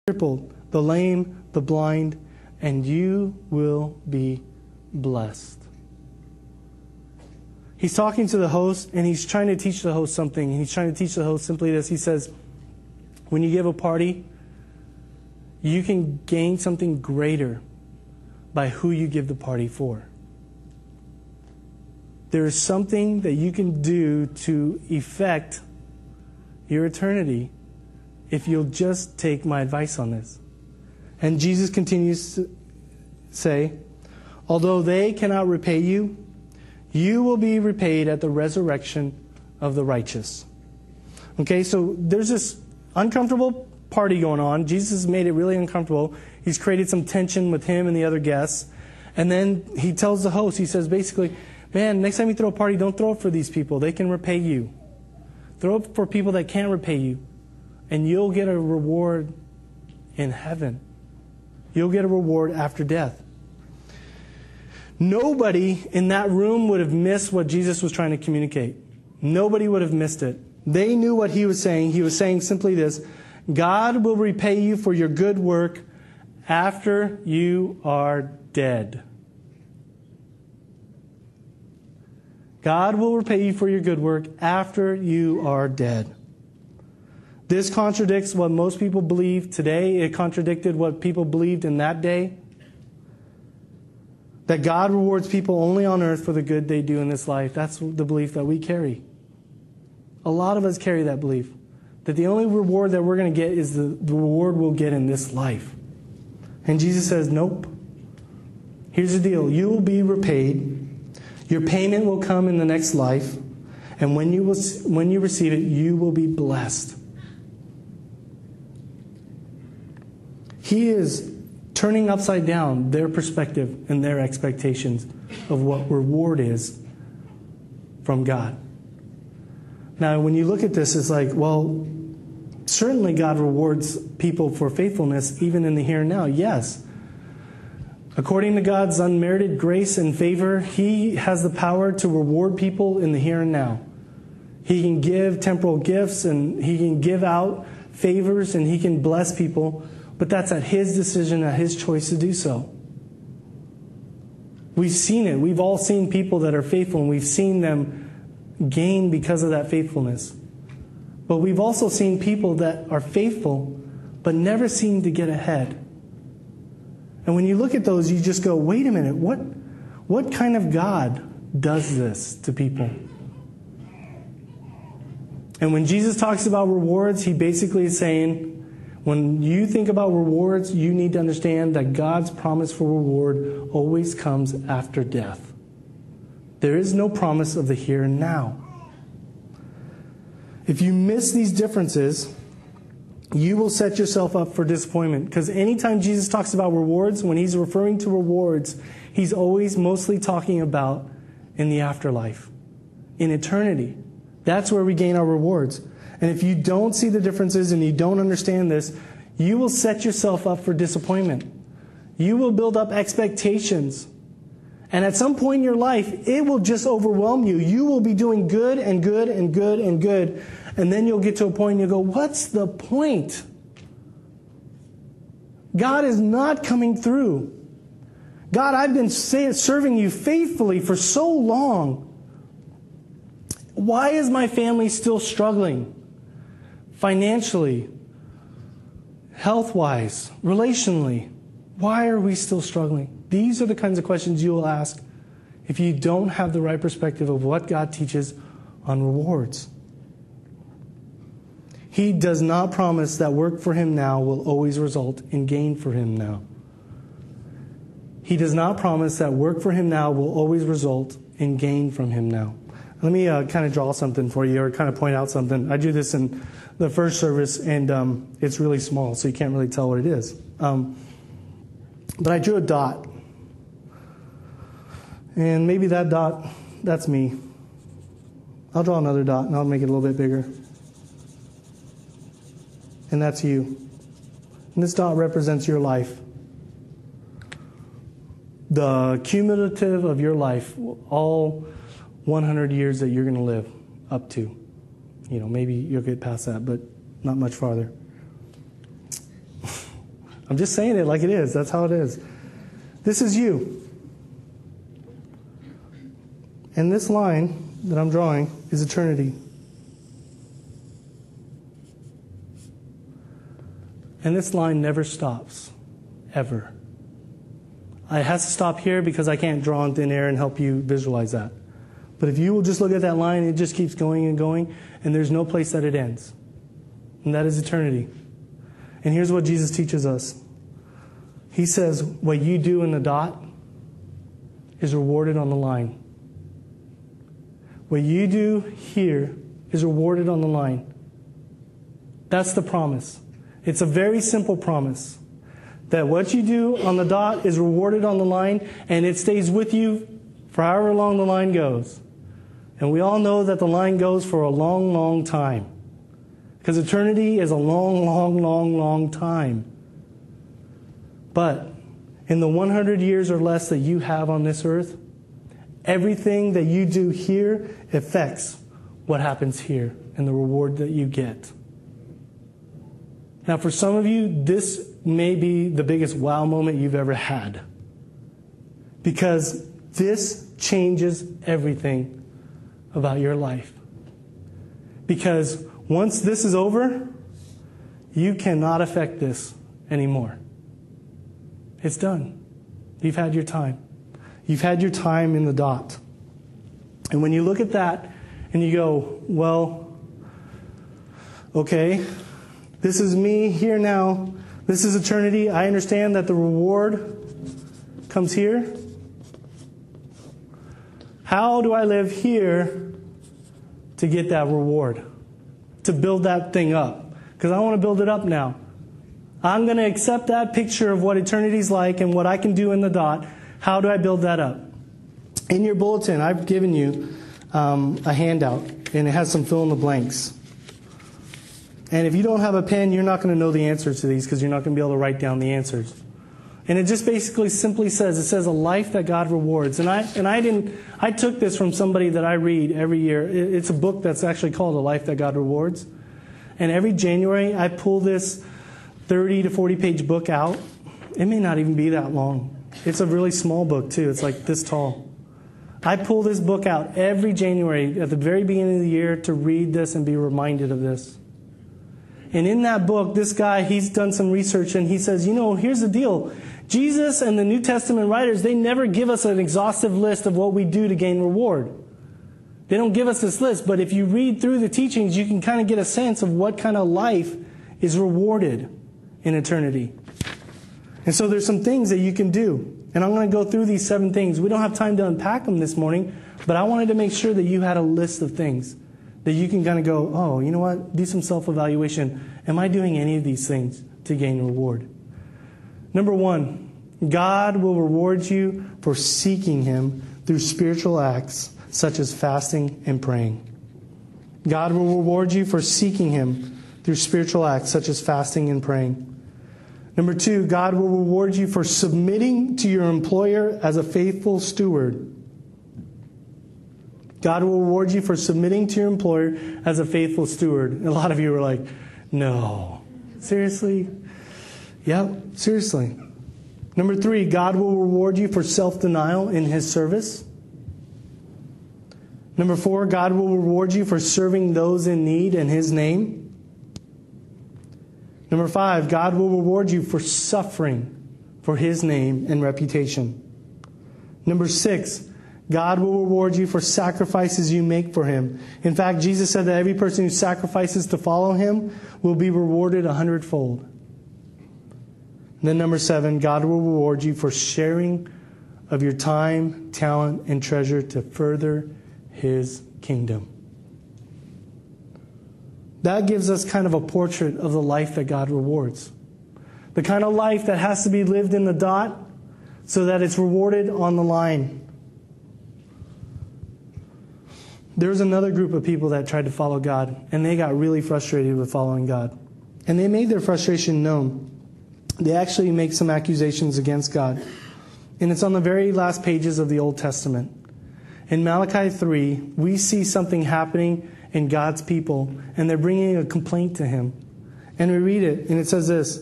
crippled, the lame, the blind, and you will be blessed. He's talking to the host, and he's trying to teach the host something. And he's trying to teach the host simply this. He says, when you give a party, you can gain something greater by who you give the party for. There is something that you can do to effect your eternity if you'll just take my advice on this. And Jesus continues to say, although they cannot repay you, you will be repaid at the resurrection of the righteous. Okay, so there's this uncomfortable party going on. Jesus has made it really uncomfortable. He's created some tension with him and the other guests. And then he tells the host, he says basically, man, next time you throw a party, don't throw it for these people. They can repay you. Throw it for people that can't repay you. And you'll get a reward in heaven. You'll get a reward after death. Nobody in that room would have missed what Jesus was trying to communicate. Nobody would have missed it. They knew what he was saying. He was saying simply this: God will repay you for your good work after you are dead. God will repay you for your good work after you are dead. This contradicts what most people believe today. It contradicted what people believed in that day. That God rewards people only on earth for the good they do in this life. That's the belief that we carry. A lot of us carry that belief. That the only reward that we're going to get is the reward we'll get in this life. And Jesus says, nope. Here's the deal. You will be repaid. Your payment will come in the next life. And when you receive it, you will be blessed. He is turning upside down their perspective and their expectations of what reward is from God. Now, when you look at this, it's like, well, certainly God rewards people for faithfulness even in the here and now. Yes. According to God's unmerited grace and favor, He has the power to reward people in the here and now. He can give temporal gifts and He can give out favors and He can bless people. But that's at His decision, at His choice to do so. We've seen it. We've all seen people that are faithful, and we've seen them gain because of that faithfulness. But we've also seen people that are faithful, but never seem to get ahead. And when you look at those, you just go, wait a minute, what kind of God does this to people? And when Jesus talks about rewards, He basically is saying, when you think about rewards, you need to understand that God's promise for reward always comes after death. There is no promise of the here and now. If you miss these differences, you will set yourself up for disappointment. Because anytime Jesus talks about rewards, when He's referring to rewards, He's always mostly talking about in the afterlife, in eternity. That's where we gain our rewards. And if you don't see the differences and you don't understand this, you will set yourself up for disappointment. You will build up expectations. And at some point in your life, it will just overwhelm you. You will be doing good and good and good and good. And then you'll get to a point and you'll go, what's the point? God is not coming through. God, I've been serving you faithfully for so long. Why is my family still struggling? Financially, health-wise, relationally, why are we still struggling? These are the kinds of questions you will ask if you don't have the right perspective of what God teaches on rewards. He does not promise that work for Him now will always result in gain for Him now. He does not promise that work for Him now will always result in gain from Him now. Let me kind of draw something for you, or kind of point out something. I do this in the first service, and it's really small, so you can't really tell what it is. But I drew a dot. And maybe that dot, that's me. I'll draw another dot, and I'll make it a little bit bigger. And that's you. And this dot represents your life. The cumulative of your life, all 100 years that you're going to live up to. Maybe you'll get past that, but not much farther. I'm just saying it like it is. That's how it is. This is you. And this line that I'm drawing is eternity. And this line never stops, ever. It has to stop here because I can't draw in thin air and help you visualize that. But if you will just look at that line, it just keeps going and going, and there's no place that it ends. And that is eternity. And here's what Jesus teaches us. He says, what you do in the dot is rewarded on the line. What you do here is rewarded on the line. That's the promise. It's a very simple promise. That what you do on the dot is rewarded on the line, and it stays with you for however long the line goes. And we all know that the line goes for a long, long time. Because eternity is a long, long, long, long time. But in the 100 years or less that you have on this earth, everything that you do here affects what happens here and the reward that you get. Now, for some of you, this may be the biggest wow moment you've ever had. Because this changes everything about your life. Because once this is over, you cannot affect this anymore. It's done. You've had your time. You've had your time in the dot. And when you look at that and you go, well, okay, this is me here now. This is eternity. I understand that the reward comes here. How do I live here to get that reward? To build that thing up? Because I want to build it up now. I'm going to accept that picture of what eternity's like and what I can do in the dot. How do I build that up? In your bulletin, I've given you a handout, and it has some fill in the blanks. And if you don't have a pen, you're not going to know the answers to these because you're not going to be able to write down the answers. And it just basically simply says, it says a life that God rewards. And I took this from somebody that I read every year. It's a book that's actually called A Life That God Rewards. And every January I pull this 30 to 40 page book out. It may not even be that long. It's a really small book too. It's like this tall. I pull this book out every January at the very beginning of the year to read this and be reminded of this. And in that book, this guy, he's done some research and he says, here's the deal. Jesus and the New Testament writers, they never give us an exhaustive list of what we do to gain reward. They don't give us this list, but if you read through the teachings, you can kind of get a sense of what kind of life is rewarded in eternity. And so there's some things that you can do. And I'm going to go through these 7 things. We don't have time to unpack them this morning, but I wanted to make sure that you had a list of things that you can kind of go, oh, you know what? Do some self-evaluation. Am I doing any of these things to gain reward? Number 1, God will reward you for seeking Him through spiritual acts such as fasting and praying. God will reward you for seeking Him through spiritual acts such as fasting and praying. Number 2, God will reward you for submitting to your employer as a faithful steward. God will reward you for submitting to your employer as a faithful steward. And a lot of you are like, no. Seriously? Yeah, seriously. Number 3, God will reward you for self-denial in His service. Number 4, God will reward you for serving those in need in His name. Number 5, God will reward you for suffering for His name and reputation. Number 6, God will reward you for sacrifices you make for Him. In fact, Jesus said that every person who sacrifices to follow Him will be rewarded 100-fold. And then number 7, God will reward you for sharing of your time, talent, and treasure to further His kingdom. That gives us kind of a portrait of the life that God rewards. The kind of life that has to be lived in the dot so that it's rewarded on the line. There's another group of people that tried to follow God, and they got really frustrated with following God. And they made their frustration known. They actually make some accusations against God. And it's on the very last pages of the Old Testament. In Malachi 3, we see something happening in God's people, and they're bringing a complaint to Him. And we read it, and it says this: